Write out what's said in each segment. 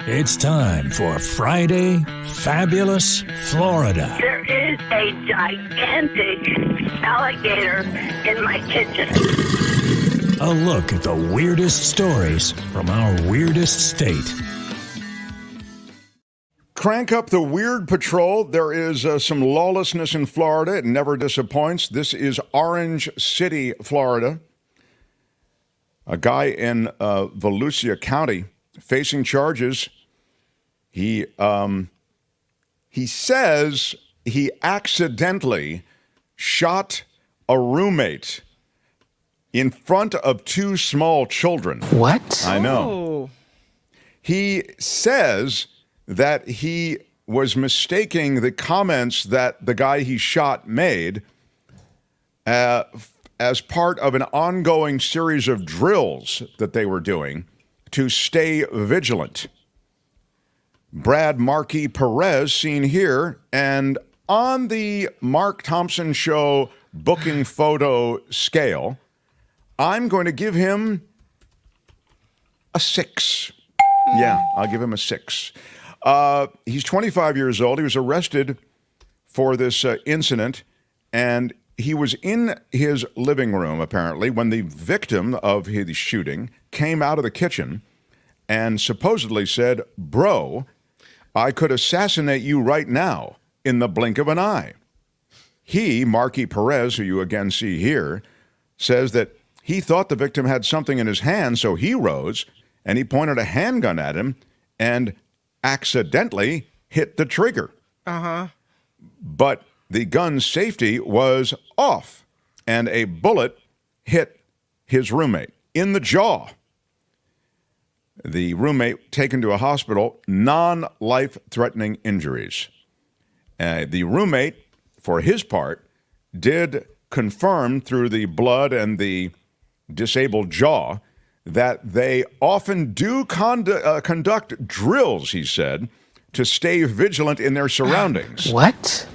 It's time for Friday Fabulous Florida. There is a gigantic alligator in my kitchen. A look at the weirdest stories from our weirdest state. Crank up the Weird Patrol. There is some lawlessness in Florida. It never disappoints. This is Orange City, Florida. A guy in Volusia County facing charges. He says he accidentally shot a roommate in front of two small children. What? I know. Oh. He says that he was mistaking the comments that the guy he shot made as part of an ongoing series of drills that they were doing to stay vigilant. Brad Markey Perez seen here, and on the Mark Thompson Show booking photo scale, I'm going to give him a 6. Yeah, I'll give him a 6. He's 25 years old. He was arrested for this incident, and he was in his living room, apparently, when the victim of his shooting came out of the kitchen and supposedly said, "Bro, I could assassinate you right now in the blink of an eye." He, Markey Perez, who you again see here, says that he thought the victim had something in his hand, so he rose and he pointed a handgun at him and accidentally hit the trigger. But the gun's safety was off, and a bullet hit his roommate in the jaw. The roommate taken to a hospital, non-life-threatening injuries. The roommate, for his part, did confirm through the blood and the disabled jaw that they often do conduct drills, he said, to stay vigilant in their surroundings. What?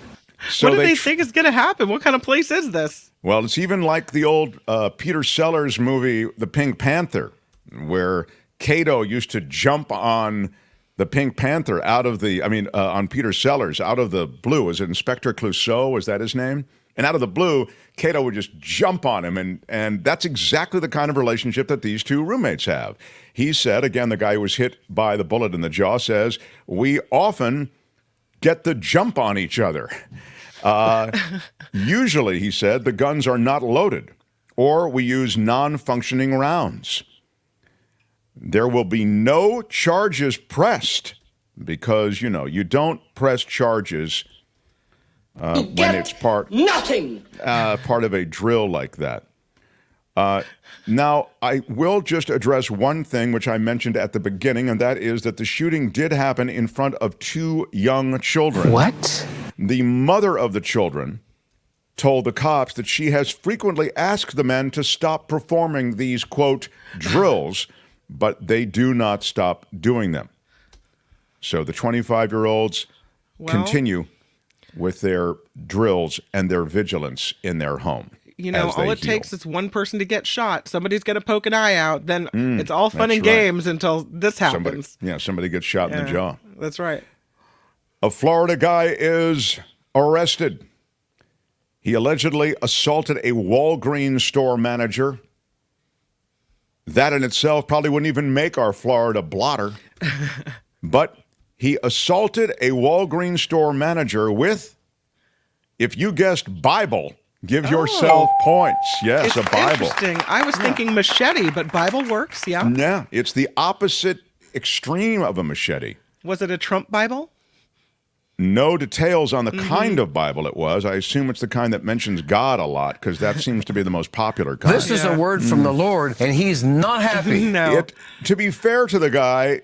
So what do they think is going to happen? What kind of place is this? Well, it's even like the old Peter Sellers movie, The Pink Panther, where Kato used to jump on the Pink Panther on Peter Sellers out of the blue. Was it Inspector Clouseau? Was that his name? And out of the blue, Kato would just jump on him. And that's exactly the kind of relationship that these two roommates have. He said, again, the guy who was hit by the bullet in the jaw says, we often get the jump on each other. Usually, he said, the guns are not loaded, or we use non-functioning rounds. There will be no charges pressed because, you don't press charges when it's part of a drill like that. Now, I will just address one thing which I mentioned at the beginning, and that is that the shooting did happen in front of two young children. What? The mother of the children told the cops that she has frequently asked the men to stop performing these, quote, drills, but they do not stop doing them. So the 25-year-olds continue with their drills and their vigilance in their home. All it takes is one person to get shot. Somebody's going to poke an eye out. Then it's all fun and games until this happens. Somebody gets shot in the jaw. That's right. A Florida guy is arrested. He allegedly assaulted a Walgreens store manager. That in itself probably wouldn't even make our Florida blotter. But he assaulted a Walgreens store manager with, if you guessed Bible, give yourself points. Yes, a Bible. Interesting. I was thinking machete, but Bible works, yeah? Yeah, it's the opposite extreme of a machete. Was it a Trump Bible? No details on the kind of Bible it was. I assume it's the kind that mentions God a lot, because that seems to be the most popular kind. This is a word from the Lord, and he's not happy. No. To be fair to the guy,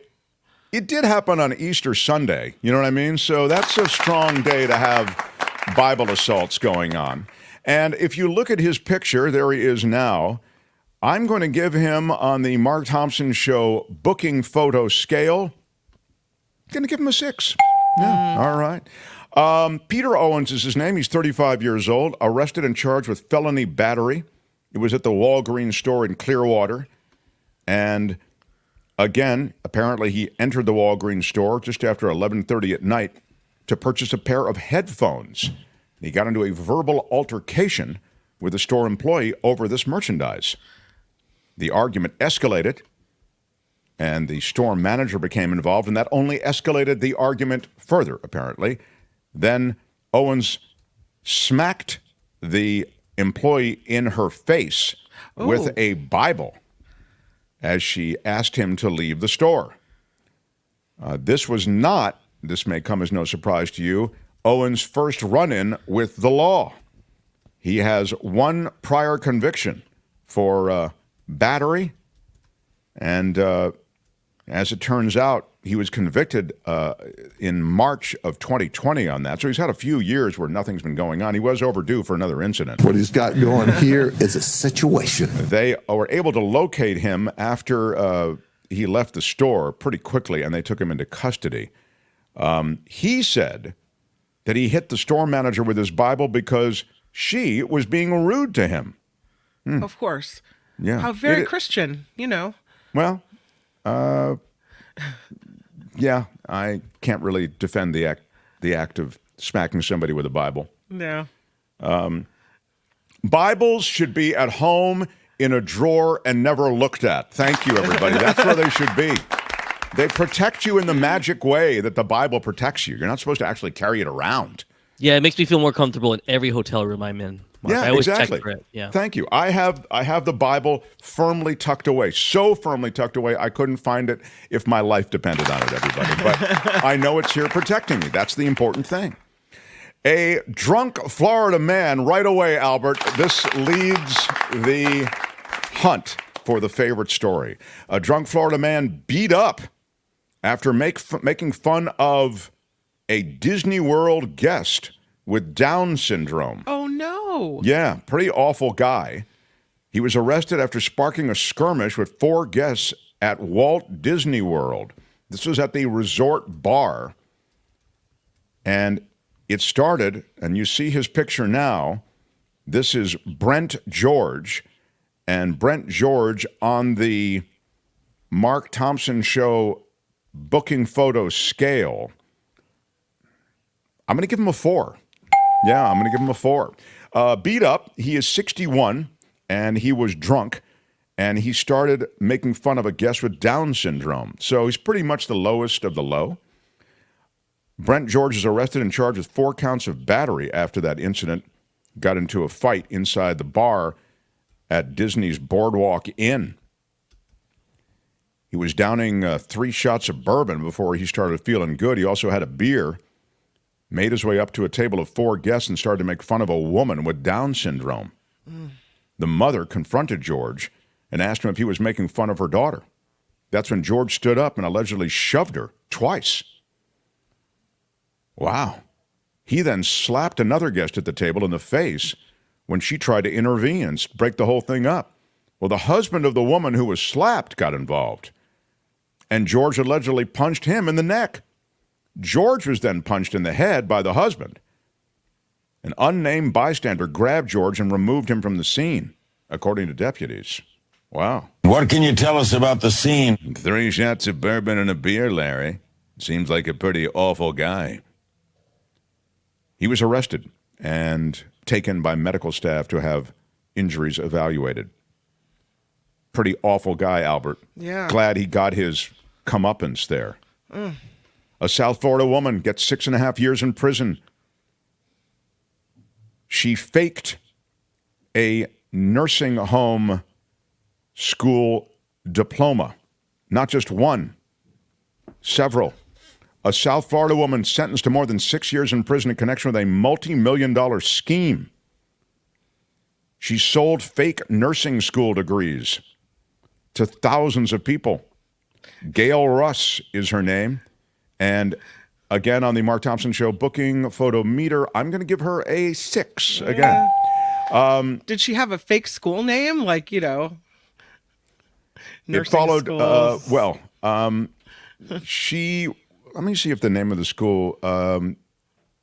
it did happen on Easter Sunday. You know what I mean? So that's a strong day to have Bible assaults going on. And if you look at his picture, there he is now. I'm going to give him, on the Mark Thompson Show booking photo scale, going to give him a 6. Yeah, all right. Peter Owens is his name. He's 35 years old, arrested and charged with felony battery. It was at the Walgreens store in Clearwater. And Again, apparently he entered the Walgreens store just after 11:30 at night to purchase a pair of headphones. He got into a verbal altercation with a store employee over this merchandise. The argument escalated, and the store manager became involved, and that only escalated the argument further, apparently. Then Owens smacked the employee in her face with a Bible as she asked him to leave the store. This may come as no surprise to you, Owens' first run-in with the law. He has one prior conviction for battery, and as it turns out, he was convicted in March of 2020 on that. So he's had a few years where nothing's been going on. He was overdue for another incident. What he's got going here is a situation. They were able to locate him after he left the store pretty quickly, and they took him into custody. He said that he hit the store manager with his Bible because she was being rude to him. Of course. Yeah. How very Christian, you know. Well, yeah, I can't really defend the act of smacking somebody with a Bible. No. Bibles should be at home in a drawer and never looked at. Thank you, everybody. That's where they should be. They protect you in the magic way that the Bible protects you. You're not supposed to actually carry it around. Yeah, it makes me feel more comfortable in every hotel room I'm in. Mark. Yeah, I always exactly. check for it. Yeah. Thank you. I have the Bible firmly tucked away, so firmly tucked away I couldn't find it if my life depended on it, everybody. But I know it's here protecting me. That's the important thing. A drunk Florida man, right away, Albert, this leads the hunt for the favorite story. A drunk Florida man beat up after making fun of a Disney World guest with Down syndrome. Oh, no. Yeah, pretty awful guy. He was arrested after sparking a skirmish with 4 guests at Walt Disney World. This was at the resort bar. And it started, and you see his picture now. This is Brent George. And Brent George on the Mark Thompson Show booking photo scale, I'm going to give him a 4. Yeah, I'm going to give him a 4. Beat up, he is 61, and he was drunk, and he started making fun of a guest with Down syndrome. So he's pretty much the lowest of the low. Brent George is arrested and charged with 4 counts of battery after that incident. Got into a fight inside the bar at Disney's Boardwalk Inn. He was downing 3 shots of bourbon before he started feeling good. He also had a beer, made his way up to a table of 4 guests and started to make fun of a woman with Down syndrome. The mother confronted George and asked him if he was making fun of her daughter. That's when George stood up and allegedly shoved her twice. Wow. He then slapped another guest at the table in the face when she tried to intervene and break the whole thing up. Well, the husband of the woman who was slapped got involved, and George allegedly punched him in the neck. George was then punched in the head by the husband. An unnamed bystander grabbed George and removed him from the scene, according to deputies. Wow. What can you tell us about the scene? 3 shots of bourbon and a beer, Larry. Seems like a pretty awful guy. He was arrested and taken by medical staff to have injuries evaluated. Pretty awful guy, Albert. Yeah. Glad he got his comeuppance there. A South Florida woman gets 6.5 years in prison. She faked a nursing home school diploma. Not just one, several. A South Florida woman sentenced to more than 6 years in prison in connection with a multi-million-dollar scheme. She sold fake nursing school degrees to thousands of people. Gail Russ is her name. And again, on the Mark Thompson Show booking photo meter, I'm going to give her a 6 again. Did she have a fake school name? Like, you know, It followed, she, let me see if the name of the school,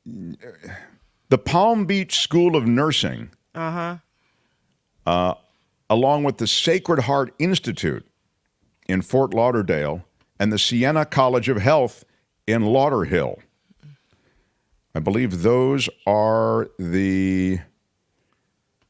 the Palm Beach School of Nursing, along with the Sacred Heart Institute, in Fort Lauderdale and the Siena College of Health in Lauderhill. I believe those are the...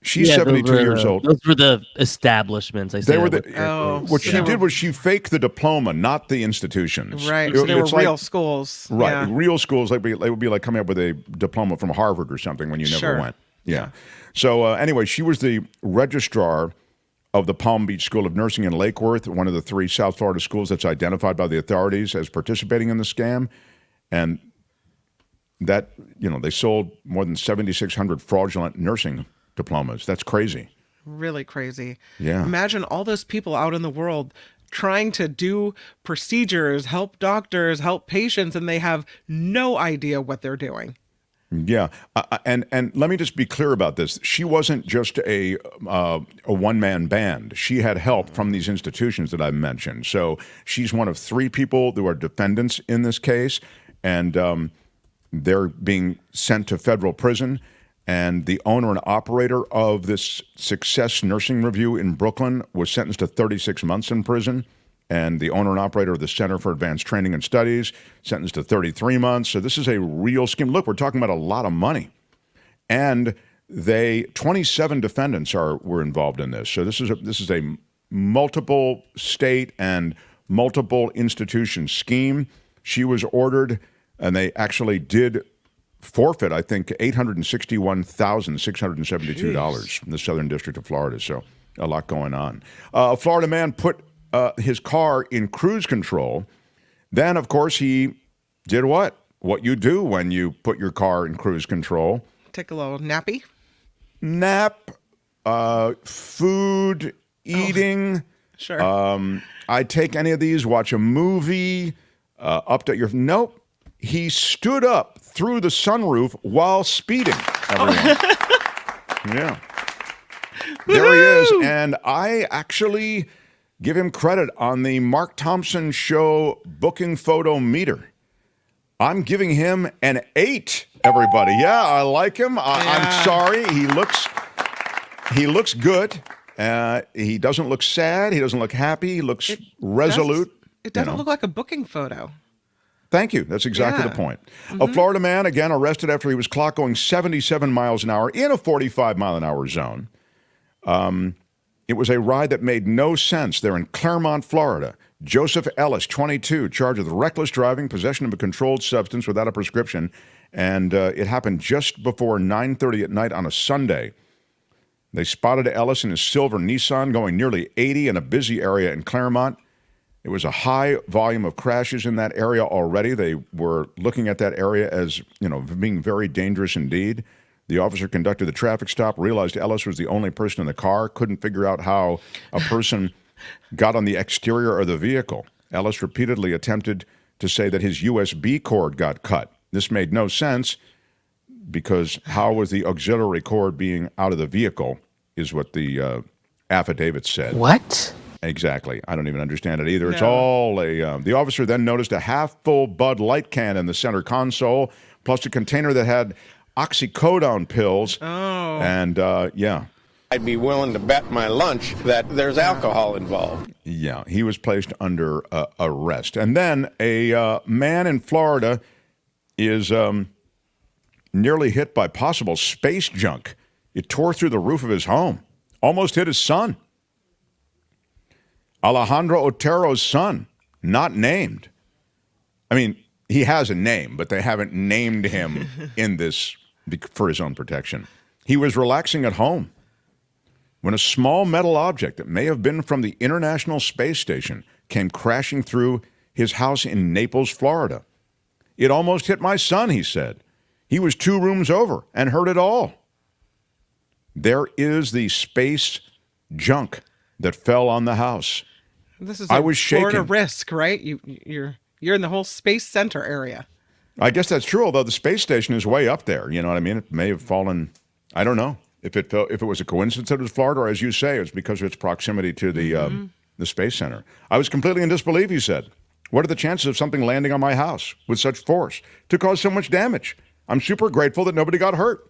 She's 72 years old. Those were the establishments. They were the... what she so- did was she faked the diploma, not the institutions. Right. So they were It's real like- Schools. Right. Yeah. Real schools, they would be like coming up with a diploma from Harvard or something when you never Sure. went. Yeah. So anyway, she was the registrar of the Palm Beach School of Nursing in Lake Worth, one of the 3 South Florida schools that's identified by the authorities as participating in the scam. And that, they sold more than 7,600 fraudulent nursing diplomas. That's crazy. Really crazy. Yeah. Imagine all those people out in the world trying to do procedures, help doctors, help patients, and they have no idea what they're doing. Yeah, and let me just be clear about this. She wasn't just a one-man band. She had help from these institutions that I mentioned. So she's one of 3 people who are defendants in this case, and they're being sent to federal prison. And the owner and operator of this Success Nursing Review in Brooklyn was sentenced to 36 months in prison. And the owner and operator of the Center for Advanced Training and Studies sentenced to 33 months. So this is a real scheme. Look, we're talking about a lot of money. And 27 defendants were involved in this. So this is a multiple state and multiple institution scheme. She was ordered, and they actually did forfeit, I think, $861,672 in the Southern District of Florida. So a lot going on. A Florida man put his car in cruise control. Then, of course, he did what? What you do when you put your car in cruise control. Take a little nappy. Nap, food, eating. Sure. I take any of these, watch a movie, update your... Nope. He stood up through the sunroof while speeding, everyone. Yeah. There he is. And I actually give him credit on the Mark Thompson Show booking photo meter. I'm giving him an 8, everybody. Yeah, I like him. I'm sorry. He looks good. He doesn't look sad. He doesn't look happy. He looks resolute. It doesn't look like a booking photo. Thank you. That's exactly the point. A Florida man, again, arrested after he was clocked going 77 miles an hour in a 45-mile-an-hour zone. It was a ride that made no sense there in Claremont, Florida. Joseph Ellis, 22, charged with reckless driving, possession of a controlled substance without a prescription, and it happened just before 9:30 at night on a Sunday. They spotted Ellis in his silver Nissan going nearly 80 in a busy area in Claremont. It was a high volume of crashes in that area already. They were looking at that area as, being very dangerous indeed. The officer conducted the traffic stop, realized Ellis was the only person in the car, couldn't figure out how a person got on the exterior of the vehicle. Ellis repeatedly attempted to say that his USB cord got cut. This made no sense because how was the auxiliary cord being out of the vehicle is what the affidavit said. What? Exactly. I don't even understand it either. No. It's all the officer then noticed a half-full Bud Light can in the center console, plus a container that had oxycodone pills. Oh. And, I'd be willing to bet my lunch that there's alcohol involved. Yeah, he was placed under arrest. And then a man in Florida is nearly hit by possible space junk. It tore through the roof of his home, almost hit his son. Alejandro Otero's son, not named. I mean, he has a name, but they haven't named him in this for his own protection. He was relaxing at home when a small metal object that may have been from the International Space Station came crashing through his house in Naples, Florida. It almost hit my son, he said. He was 2 rooms over and heard it all. There is the space junk that fell on the house. This is I was Florida shaking. risk, right? You're in the whole space center area. I guess that's true, although the space station is way up there. You know what I mean? It may have fallen. I don't know if it was a coincidence that it was Florida, or as you say, it's because of its proximity to the space center. I was completely in disbelief, he said. What are the chances of something landing on my house with such force to cause so much damage? I'm super grateful that nobody got hurt.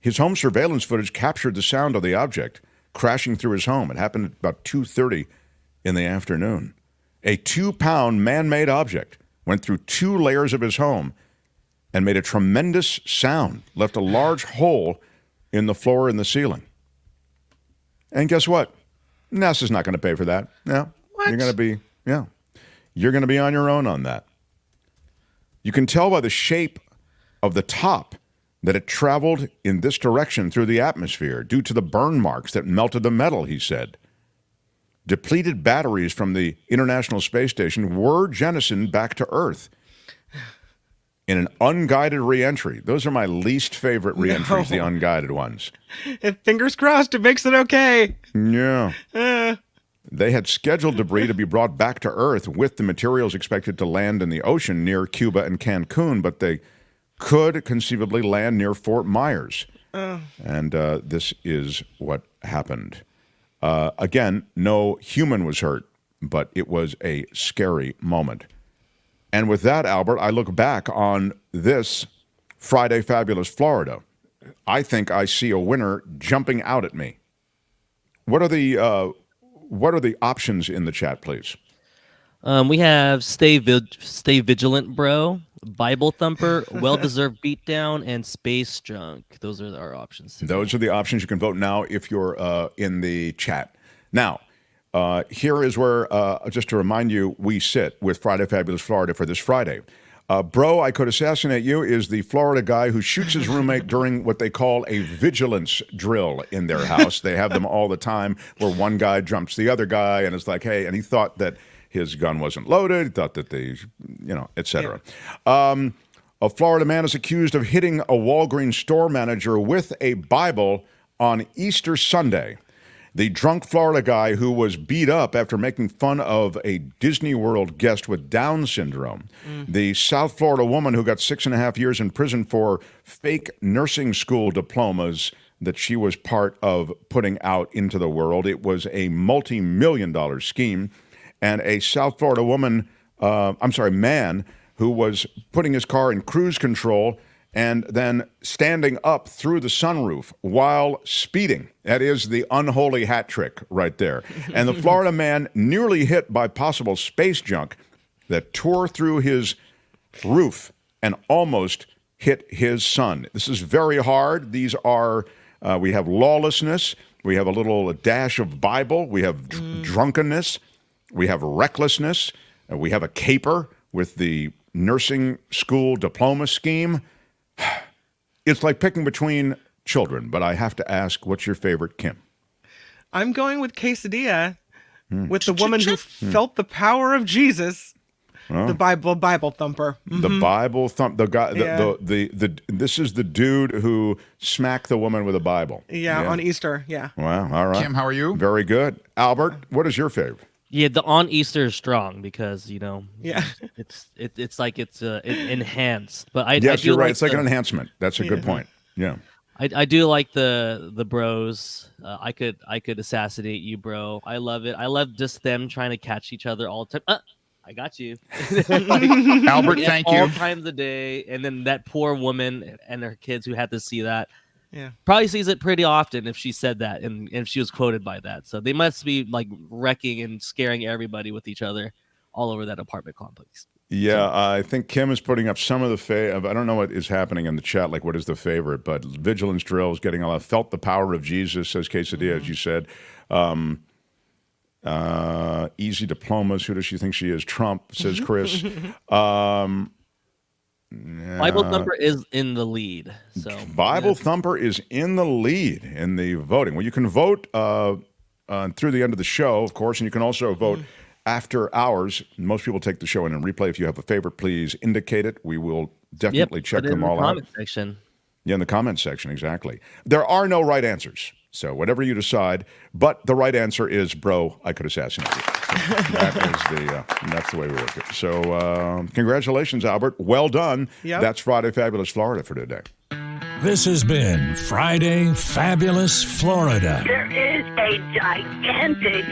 His home surveillance footage captured the sound of the object crashing through his home. It happened at about 2:30 in the afternoon. A 2-pound man-made object went through 2 layers of his home and made a tremendous sound, left a large hole in the floor and the ceiling. And guess what? NASA's not going to pay for that. No. What? You're going to be on your own on that. You can tell by the shape of the top that it traveled in this direction through the atmosphere due to the burn marks that melted the metal, he said. Depleted batteries from the International Space Station were jettisoned back to Earth in an unguided reentry. Those are my least favorite reentries, the unguided ones. Fingers crossed, it makes it okay. Yeah. They had scheduled debris to be brought back to Earth with the materials expected to land in the ocean near Cuba and Cancun, but they could conceivably land near Fort Myers. And this is what happened. Again, no human was hurt, but it was a scary moment. And with that, Albert, I look back on this Friday Fabulous Florida. I think I see a winner jumping out at me. What are the options in the chat, please? We have stay vigilant, bro. Bible thumper, well-deserved beatdown, and space junk. Those are our options today. Those are the options. You can vote now if you're in the chat. Now, here is where, just to remind you, we sit with Friday Fabulous Florida for this Friday. Bro, I Could Assassinate You is the Florida guy who shoots his roommate during what they call a vigilance drill in their house. They have them all the time where one guy jumps the other guy and it's like, hey, and he thought that his gun wasn't loaded, he thought that et cetera. Yeah. A Florida man is accused of hitting a Walgreens store manager with a Bible on Easter Sunday. The drunk Florida guy who was beat up after making fun of a Disney World guest with Down syndrome. The South Florida woman who got 6.5 years in prison for fake nursing school diplomas that she was part of putting out into the world. It was a multi-million-dollar scheme. And a South Florida man who was putting his car in cruise control and then standing up through the sunroof while speeding. That is the unholy hat trick right there. And the Florida man nearly hit by possible space junk that tore through his roof and almost hit his son. This is very hard. These are, we have lawlessness. We have a little dash of Bible. We have drunkenness. We have recklessness. We have a caper with the nursing school diploma scheme. It's like picking between children, but I have to ask, what's your favorite, Kim? I'm going with quesadilla, with the woman who felt the power of Jesus. The Bible thumper. The Bible thump. The guy. This is the dude who smacked the woman with a Bible. Yeah, on Easter. Yeah. Wow. All right. Kim, how are you? Very good. Albert, what is your favorite? Yeah, the on Easter is strong because yeah, it's like it's enhanced. But I yes, do you're right. Like it's like an enhancement. That's a good point. Yeah. I do like the bros. I could assassinate you, bro. I love it. I love just them trying to catch each other all the time. I got you, Albert. Thank you. All times of the day, and then that poor woman and her kids who had to see that. Yeah, probably sees it pretty often if she said that and if she was quoted by that. So they must be like wrecking and scaring everybody with each other all over that apartment complex. Yeah, I think Kim is putting up some of the I don't know what is happening in the chat, like what is the favorite, but vigilance drills getting a lot. Felt the power of Jesus, says Quesadilla, as you said. Easy diplomas, who does she think she is? Trump, says Chris. Bible Thumper is in the lead. So Bible Thumper is in the lead in the voting. Well, you can vote through the end of the show, of course, and you can also vote after hours. Most people take the show in and replay. If you have a favorite, please indicate it. We will definitely check them all out. Section. Yeah, in the comment section, exactly. There are no right answers. So whatever you decide, but the right answer is, bro, I could assassinate you. So that's the way we work it. So congratulations, Albert. Well done. Yep. That's Friday Fabulous Florida for today. This has been Friday Fabulous Florida. There is a gigantic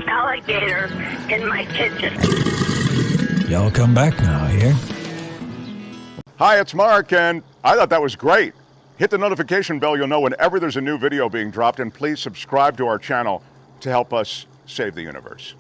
alligator in my kitchen. Y'all come back now here. Hi, it's Mark, and I thought that was great. Hit the notification bell. You'll know whenever there's a new video being dropped, and please subscribe to our channel to help us save the universe.